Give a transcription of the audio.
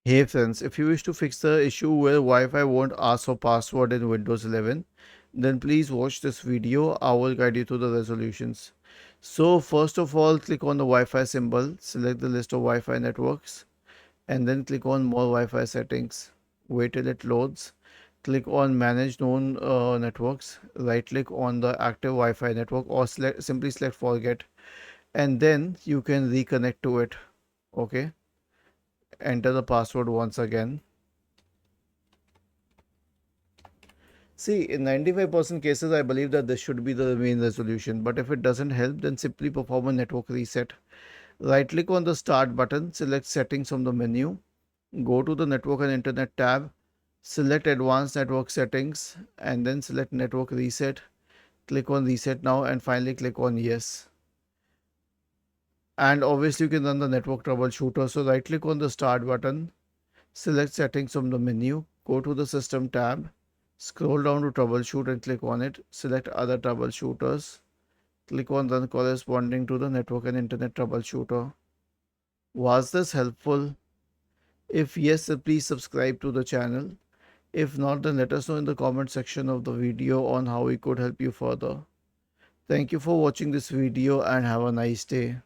Hey friends, if you wish to fix the issue where Wi-Fi won't ask for password in Windows 11, then please watch this video. I will guide you through the resolutions. So first of all, click on the Wi-Fi symbol, select the list of Wi-Fi networks, and then click on more Wi-Fi settings. Wait till it loads. Click on manage known networks. Right click on the active Wi-Fi network or simply select forget, and then you can reconnect to it. Okay, enter the password once again. See, in 95% cases, I believe that this should be the main resolution. But if it doesn't help, then simply perform a network reset. Right click on the start button, select settings from the menu, go to the network and internet tab, select advanced network settings, and then select network reset. Click on reset now and finally click on yes. And obviously, you can run the network troubleshooter. So, right click on the start button, select settings from the menu, go to the system tab, scroll down to troubleshoot and click on it, select other troubleshooters, click on run corresponding to the network and internet troubleshooter. Was this helpful? If yes, then please subscribe to the channel. If not, then let us know in the comment section of the video on how we could help you further. Thank you for watching this video and have a nice day.